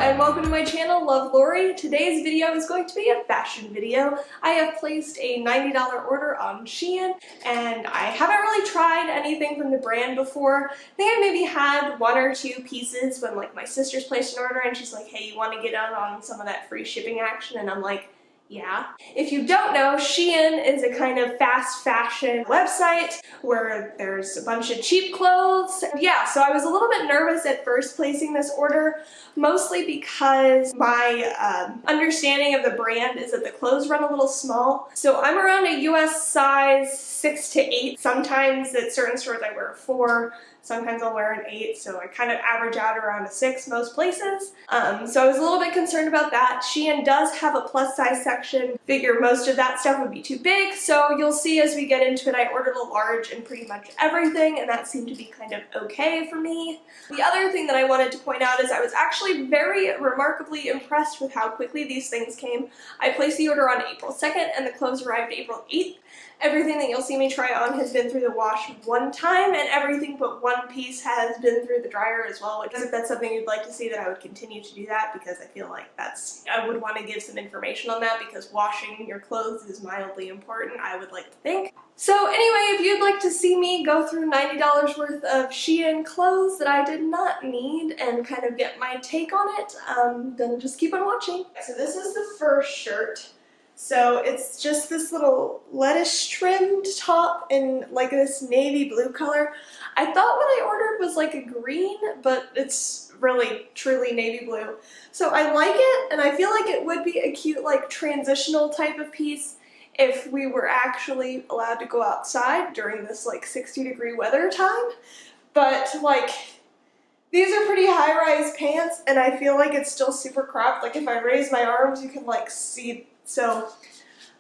and welcome to my channel, LuvvLori. Today's video is going to be a fashion video. I have placed a $90 order on Shein, and I haven't really tried anything from the brand before. I think I maybe had one or two pieces when like my sister's placed an order and she's like, hey, you want to get on some of that free shipping action? And I'm like, yeah. If you don't know, Shein is a kind of fast fashion website where there's a bunch of cheap clothes. Yeah, so I was a little bit nervous at first placing this order, mostly because my understanding of the brand is that the clothes run a little small. So I'm around a US size 6 to 8. Sometimes at certain stores I wear a 4. Sometimes I'll wear an 8, so I kind of average out around a 6 most places. So I was a little bit concerned about that. Shein does have a plus size section. Figure most of that stuff would be too big, so you'll see as we get into it, I ordered a large in pretty much everything, and that seemed to be kind of okay for me. The other thing that I wanted to point out is I was actually very remarkably impressed with how quickly these things came. I placed the order on April 2nd, and the clothes arrived April 8th. Everything that you'll see me try on has been through the wash one time, and everything but one piece has been through the dryer as well. Because if that's something you'd like to see, then I would continue to do that, because I feel like I would want to give some information on that, because washing your clothes is mildly important, I would like to think. So anyway, if you'd like to see me go through $90 worth of Shein clothes that I did not need and kind of get my take on it, then just keep on watching. So this is the first shirt. So it's just this little lettuce trimmed top in like this navy blue color. I thought what I ordered was like a green, but it's really truly navy blue. So I like it, and I feel like it would be a cute like transitional type of piece if we were actually allowed to go outside during this like 60-degree weather time. But like, these are pretty high-rise pants, and I feel like it's still super cropped. Like if I raise my arms, you can like see. So,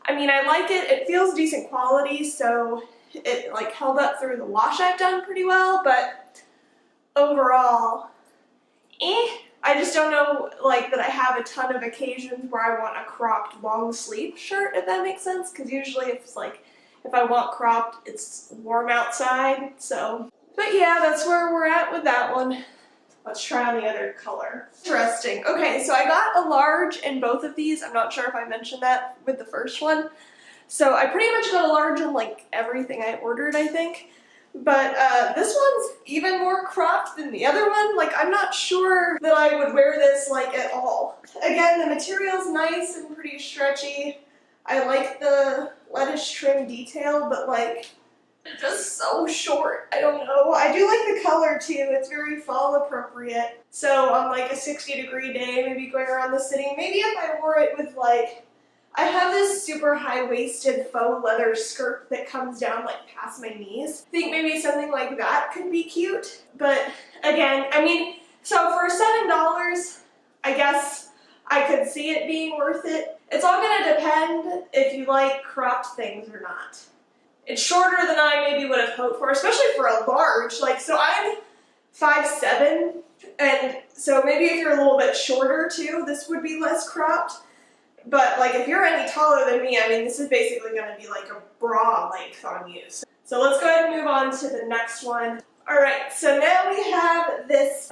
I mean, I like it. It feels decent quality, so it like held up through the wash I've done pretty well, but overall, I just don't know like that I have a ton of occasions where I want a cropped long sleeve shirt, if that makes sense, because usually if I want cropped, it's warm outside, so. But yeah, that's where we're at with that one. Let's try on the other color. Interesting. Okay, so I got a large in both of these. I'm not sure if I mentioned that with the first one. So I pretty much got a large in like everything I ordered, I think. But this one's even more cropped than the other one. Like, I'm not sure that I would wear this like at all. Again, the material's nice and pretty stretchy. I like the lettuce trim detail, but like, just so short. I don't know. I do like the color too. It's very fall appropriate. So on like a 60-degree day, maybe going around the city, maybe if I wore it with like, I have this super high-waisted faux leather skirt that comes down like past my knees. I think maybe something like that could be cute. But again, I mean, so for $7, I guess I could see it being worth it. It's all gonna depend if you like cropped things or not. It's shorter than I maybe would have hoped for, especially for a large. Like, so I'm 5'7", and so maybe if you're a little bit shorter too, this would be less cropped. But like, if you're any taller than me, I mean, this is basically going to be like a bra length on you. So let's go ahead and move on to the next one. All right, so now we have this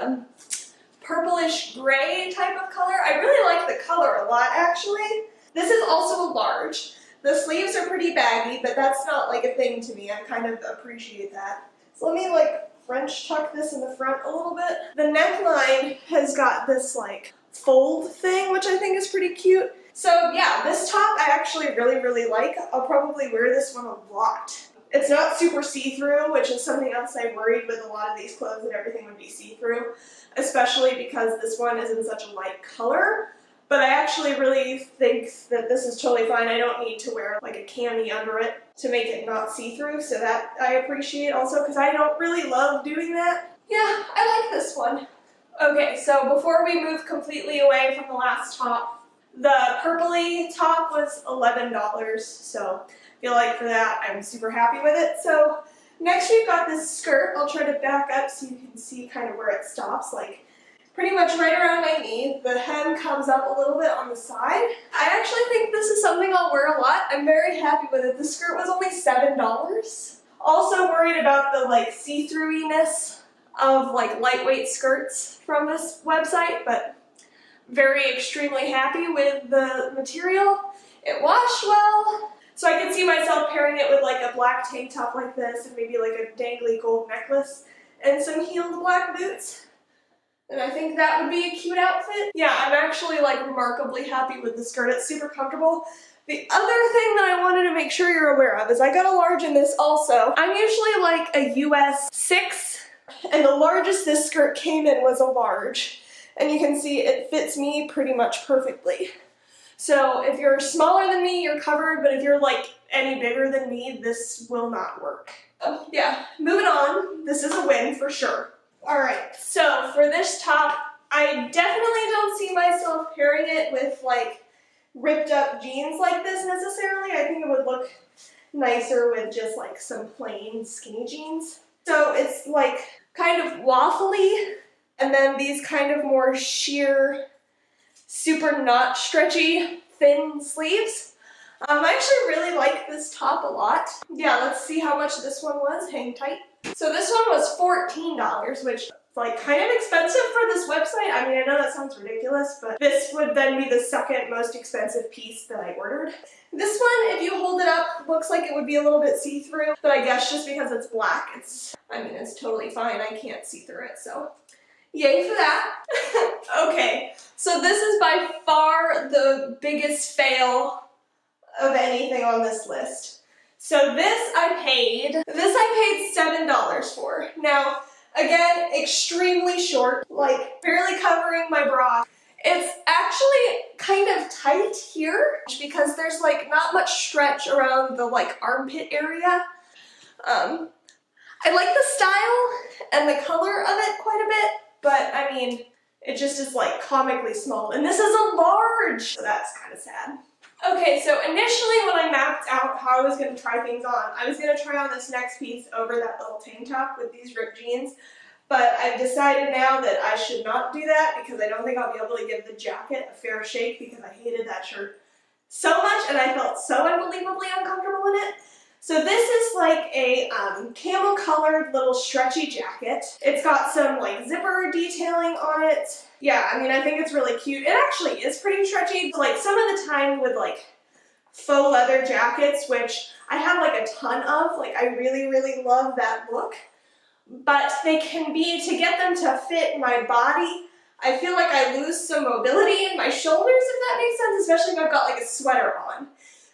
purplish gray type of color. I really like the color a lot, actually. This is also a large. The sleeves are pretty baggy, but that's not like a thing to me. I kind of appreciate that. So let me like French tuck this in the front a little bit. The neckline has got this like fold thing, which I think is pretty cute. So yeah, this top I actually really like. I'll probably wear this one a lot. It's not super see-through, which is something else I worried with a lot of these clothes, that everything would be see-through, especially because this one is in such a light color. But I actually really think that this is totally fine. I don't need to wear like a cami under it to make it not see-through, so that I appreciate also, because I don't really love doing that. Yeah, I like this one. Okay, so before we move completely away from the last top, the purpley top was $11, so I feel like for that I'm super happy with it. So next we've got this skirt. I'll try to back up so you can see kind of where it stops, like pretty much right around my knee. The hem comes up a little bit on the side. I actually think this is something I'll wear a lot. I'm very happy with it. The skirt was only $7. Also worried about the like see-through-iness of like lightweight skirts from this website, but very extremely happy with the material. It washed well. So I could see myself pairing it with like a black tank top like this and maybe like a dangly gold necklace and some heeled black boots. And I think that would be a cute outfit. Yeah, I'm actually like remarkably happy with the skirt. It's super comfortable. The other thing that I wanted to make sure you're aware of is I got a large in this also. I'm usually like a US 6, and the largest this skirt came in was a large. And you can see it fits me pretty much perfectly. So if you're smaller than me, you're covered, but if you're like any bigger than me, this will not work. Oh, yeah, moving on. This is a win for sure. Alright, so for this top, I definitely don't see myself pairing it with like ripped up jeans like this necessarily. I think it would look nicer with just like some plain skinny jeans. So it's like kind of waffly, and then these kind of more sheer, super not stretchy, thin sleeves. I actually really like this top a lot. Yeah, let's see how much this one was. Hang tight. So this one was $14, which is like kind of expensive for this website. I mean, I know that sounds ridiculous, but this would then be the second most expensive piece that I ordered. This one, if you hold it up, looks like it would be a little bit see-through, but I guess just because it's black, it's totally fine. I can't see through it, so yay for that. Okay, so this is by far the biggest fail of anything on this list. So this I paid $7 for. Now, again, extremely short, like barely covering my bra. It's actually kind of tight here because there's like not much stretch around the like armpit area. I like the style and the color of it quite a bit, but I mean, it just is like comically small. And this is a large, so that's kind of sad. Okay, so initially when I mapped out how I was going to try things on, I was going to try on this next piece over that little tank top with these ripped jeans, but I've decided now that I should not do that because I don't think I'll be able to give the jacket a fair shake because I hated that shirt so much and I felt so unbelievably uncomfortable in it. So this is like a camel colored little stretchy jacket. It's got some like zipper detailing on it. Yeah, I mean, I think it's really cute. It actually is pretty stretchy. Like some of the time with like faux leather jackets, which I have like a ton of, like I really, really love that look. But they can be, to get them to fit my body, I feel like I lose some mobility in my shoulders, if that makes sense, especially if I've got like a sweater on.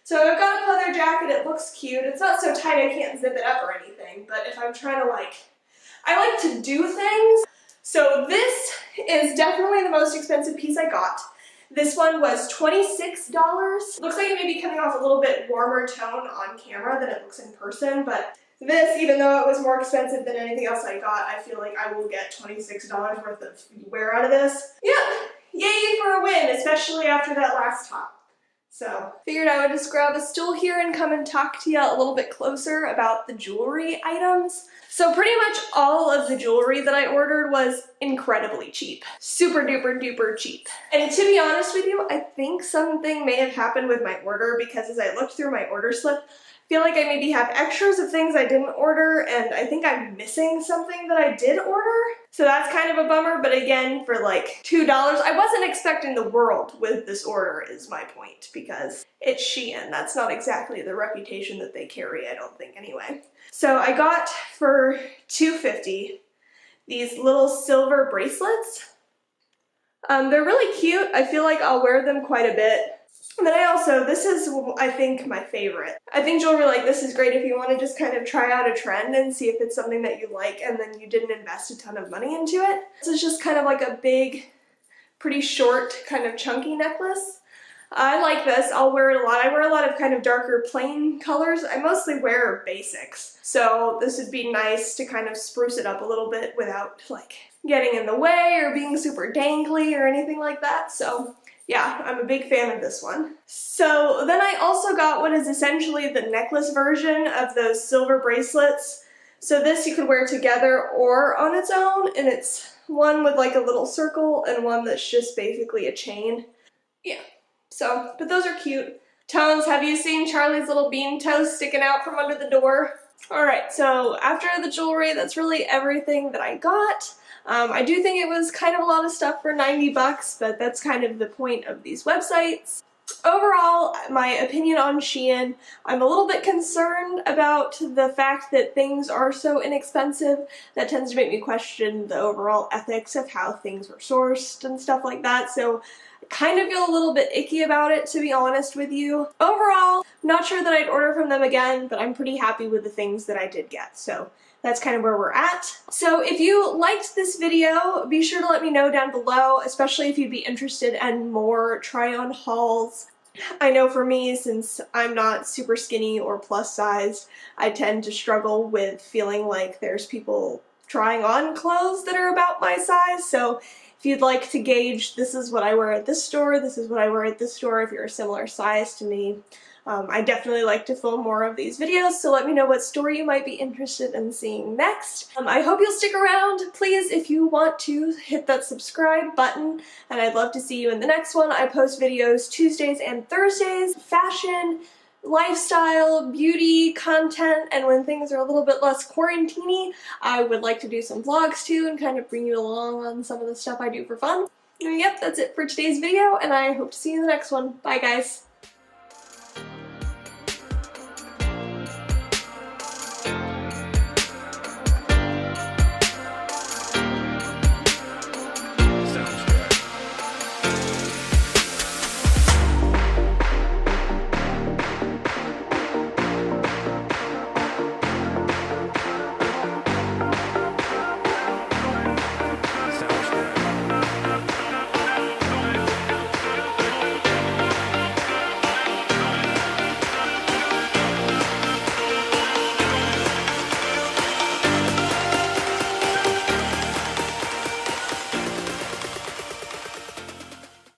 So I've got a leather jacket, it looks cute. It's not so tight I can't zip it up or anything, but if I'm trying to like, I like to do things. So this is definitely the most expensive piece I got. This one was $26. Looks like it may be coming off a little bit warmer tone on camera than it looks in person, but this, even though it was more expensive than anything else I got, I feel like I will get $26 worth of wear out of this. Yeah, yay for a win, especially after that last top. So, figured I would just grab a stool here and come and talk to you a little bit closer about the jewelry items. So pretty much all of the jewelry that I ordered was incredibly cheap. Super duper duper cheap. And to be honest with you, I think something may have happened with my order because as I looked through my order slip, I feel like I maybe have extras of things I didn't order, and I think I'm missing something that I did order. So that's kind of a bummer, but again, for like $2, I wasn't expecting the world with this order is my point, because it's Shein. That's not exactly the reputation that they carry, I don't think anyway. So I got for $2.50 these little silver bracelets. They're really cute. I feel like I'll wear them quite a bit. And then this is, I think, my favorite. I think jewelry like this is great if you want to just kind of try out a trend and see if it's something that you like and then you didn't invest a ton of money into it. This is just kind of like a big, pretty short, kind of chunky necklace. I like this. I'll wear it a lot. I wear a lot of kind of darker plain colors. I mostly wear basics. So this would be nice to kind of spruce it up a little bit without like getting in the way or being super dangly or anything like that. So yeah, I'm a big fan of this one. So then I also got what is essentially the necklace version of those silver bracelets. So this you could wear together or on its own, and it's one with like a little circle and one that's just basically a chain. Yeah, so, but those are cute. Tones, have you seen Charlie's little bean toes sticking out from under the door? Alright, so after the jewelry, that's really everything that I got. I do think it was kind of a lot of stuff for 90 bucks, but that's kind of the point of these websites. Overall, my opinion on Shein, I'm a little bit concerned about the fact that things are so inexpensive. That tends to make me question the overall ethics of how things were sourced and stuff like that, so I kind of feel a little bit icky about it, to be honest with you. Overall, not sure that I'd order from them again, but I'm pretty happy with the things that I did get, so that's kind of where we're at. So if you liked this video, be sure to let me know down below, especially if you'd be interested in more try-on hauls. I know for me, since I'm not super skinny or plus sized, I tend to struggle with feeling like there's people trying on clothes that are about my size, so if you'd like to gauge, this is what I wear at this store, this is what I wear at this store, if you're a similar size to me, I definitely like to film more of these videos, so let me know what store you might be interested in seeing next. I hope you'll stick around. Please, if you want to, hit that subscribe button, and I'd love to see you in the next one. I post videos Tuesdays and Thursdays, fashion, lifestyle, beauty, content, and when things are a little bit less quarantine-y, I would like to do some vlogs too and kind of bring you along on some of the stuff I do for fun. And yep, that's it for today's video, and I hope to see you in the next one. Bye guys!